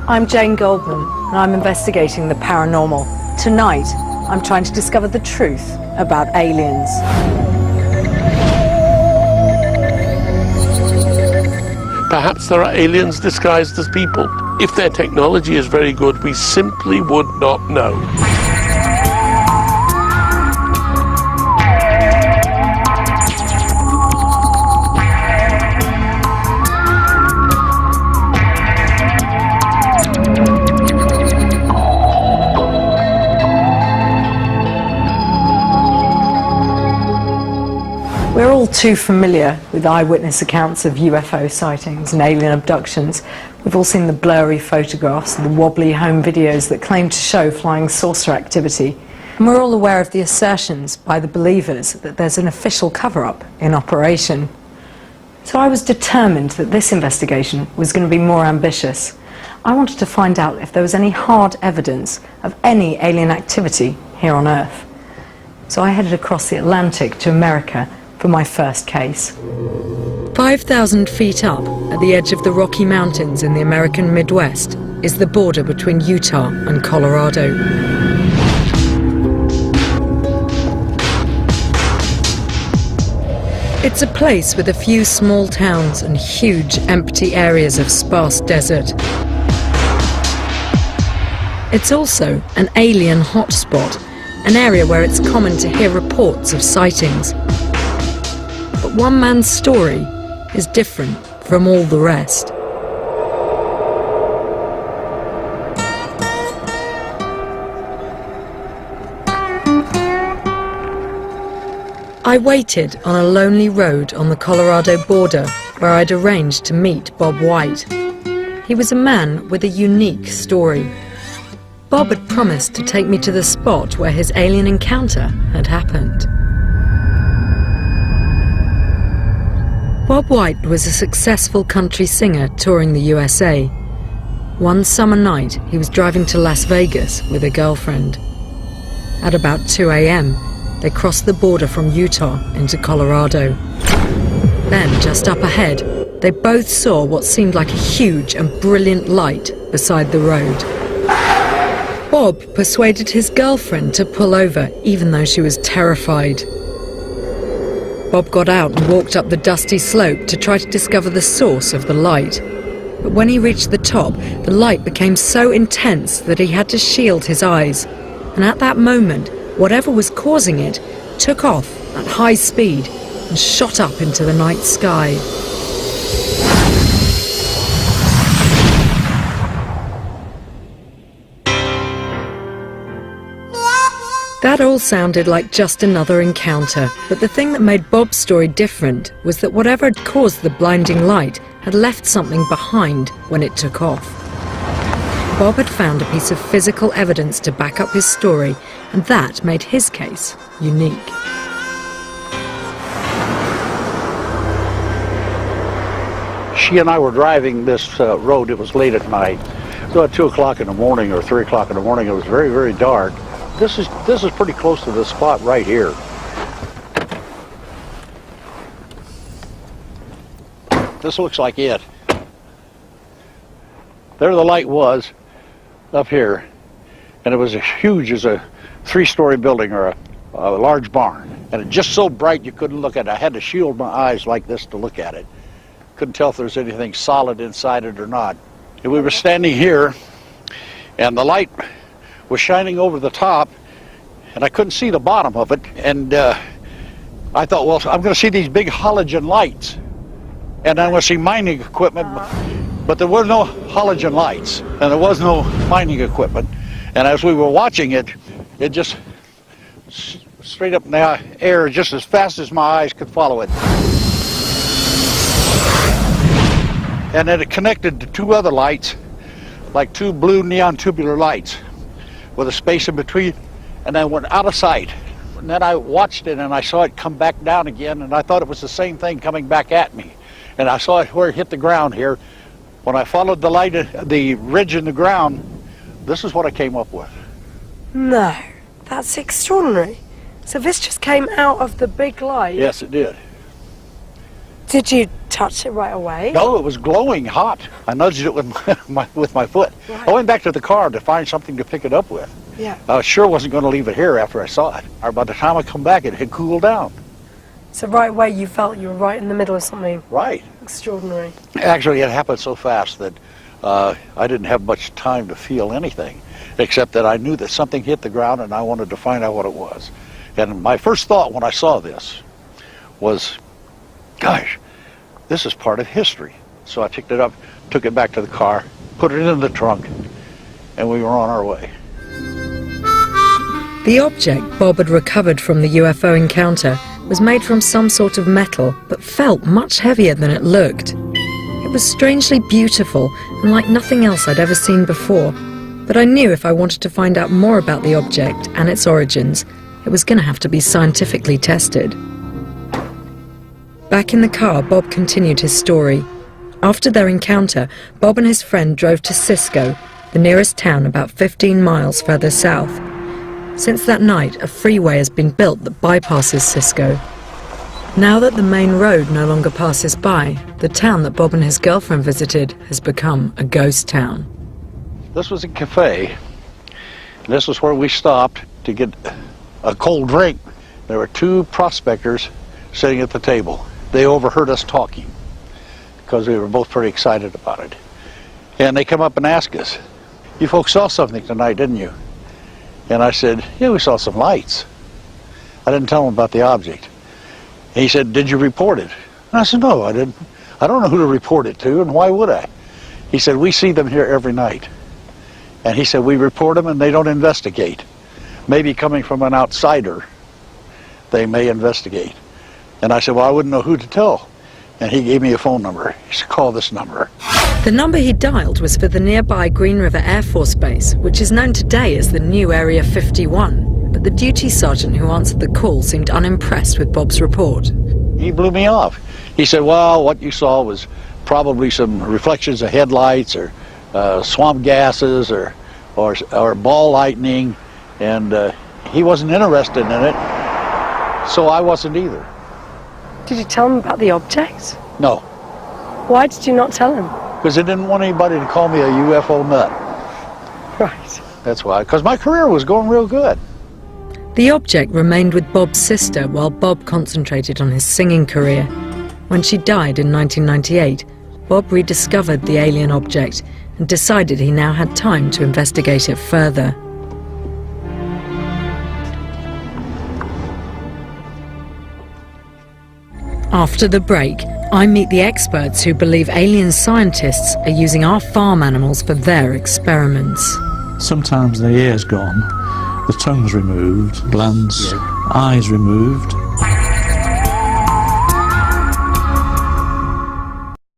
I'm Jane Goldman, and I'm investigating the paranormal. Tonight, I'm trying to discover the truth about aliens. Perhaps there are aliens disguised as people. If their technology is very good, we simply would not know. We're all too familiar with eyewitness accounts of UFO sightings and alien abductions. We've all seen the blurry photographs and the wobbly home videos that claim to show flying saucer activity. And we're all aware of the assertions by the believers that there's an official cover-up in operation. So I was determined that this investigation was going to be more ambitious. I wanted to find out if there was any hard evidence of any alien activity here on Earth. So I headed across the Atlantic to America for my first case. 5,000 feet up at the edge of the Rocky Mountains in the American Midwest is the border between Utah and Colorado. It's a place with a few small towns and huge empty areas of sparse desert. It's also an alien hotspot, an area where it's common to hear reports of sightings. But one man's story is different from all the rest. I waited on a lonely road on the Colorado border where I'd arranged to meet Bob White. He was a man with a unique story. Bob had promised to take me to the spot where his alien encounter had happened. Bob White was a successful country singer touring the USA. One summer night, he was driving to Las Vegas with a girlfriend. At about 2 a.m., they crossed the border from Utah into Colorado. Then, just up ahead, they both saw what seemed like a huge and brilliant light beside the road. Bob persuaded his girlfriend to pull over, even though she was terrified. Bob got out and walked up the dusty slope to try to discover the source of the light. But when he reached the top, the light became so intense that he had to shield his eyes. And at that moment, whatever was causing it took off at high speed and shot up into the night sky. That all sounded like just another encounter, but the thing that made Bob's story different was that whatever had caused the blinding light had left something behind when it took off. Bob had found a piece of physical evidence to back up his story, and that made his case unique. She and I were driving this road. It was late at night. It was about 2 o'clock in the morning or 3 o'clock in the morning. It was very, very dark. This is pretty close to the spot right here. This looks like it. There the light was, up here, and it was as huge as a 3-story building or a large barn. And it just so bright you couldn't look at it. I had to shield my eyes like this to look at it. Couldn't tell if there was anything solid inside it or not. And we were standing here, and the light was shining over the top, and I couldn't see the bottom of it. And I thought, well, I'm going to see these big halogen lights, and I'm going to see mining equipment. But there were no halogen lights, and there was no mining equipment. And as we were watching it, it just straight up in the air, just as fast as my eyes could follow it. And then it connected to 2 other lights, like 2 blue neon tubular lights, with a space in between, and then went out of sight. And then I watched it, and I saw it come back down again, and I thought it was the same thing coming back at me. And I saw it where it hit the ground here. When I followed the light, the ridge in the ground, this is what I came up with. No, that's extraordinary. So this just came out of the big light? Yes, it did. Did you touch it right away? No, it was glowing hot. I nudged it with my foot. Right. I went back to the car to find something to pick it up with. Yeah. I sure wasn't going to leave it here after I saw it. By the time I come back, it had cooled down. So right away you felt you were right in the middle of something Right. extraordinary. Actually, it happened so fast that I didn't have much time to feel anything, except that I knew that something hit the ground and I wanted to find out what it was. And my first thought when I saw this was, gosh, this is part of history. So I picked it up, took it back to the car, put it in the trunk, and we were on our way. The object Bob had recovered from the UFO encounter was made from some sort of metal, but felt much heavier than it looked. It was strangely beautiful and like nothing else I'd ever seen before, but I knew if I wanted to find out more about the object and its origins, it was going to have to be scientifically tested. Back in the car, Bob continued his story. After their encounter, Bob and his friend drove to Cisco, the nearest town about 15 miles further south. Since that night, a freeway has been built that bypasses Cisco. Now that the main road no longer passes by, the town that Bob and his girlfriend visited has become a ghost town. This was a cafe. This was where we stopped to get a cold drink. There were two prospectors sitting at the table. They overheard us talking because we were both pretty excited about it. And they come up and ask us, "You folks saw something tonight, didn't you?" And I said, "Yeah, we saw some lights." I didn't tell them about the object. And he said, "Did you report it?" And I said, "No, I didn't. I don't know who to report it to, and why would I?" He said, "We see them here every night." And he said, "We report them and they don't investigate. Maybe coming from an outsider, they may investigate." And I said, "Well, I wouldn't know who to tell." And he gave me a phone number. He said, "Call this number." The number he dialed was for the nearby Green River Air Force Base, which is known today as the new Area 51. But the duty sergeant who answered the call seemed unimpressed with Bob's report. He blew me off. He said, "Well, what you saw was probably some reflections of headlights or swamp gases or ball lightning," and he wasn't interested in it, so I wasn't either. Did you tell him about the object? No, Why did you not tell him? because I didn't want anybody to call me a UFO nut. Right. That's why, because my career was going real good. The object remained with Bob's sister while Bob concentrated on his singing career. When she died in 1998, Bob rediscovered the alien object and decided he now had time to investigate it further. After the break, I meet the experts who believe alien scientists are using our farm animals for their experiments. Sometimes the ear's gone, the tongue's removed, glands, eyes removed,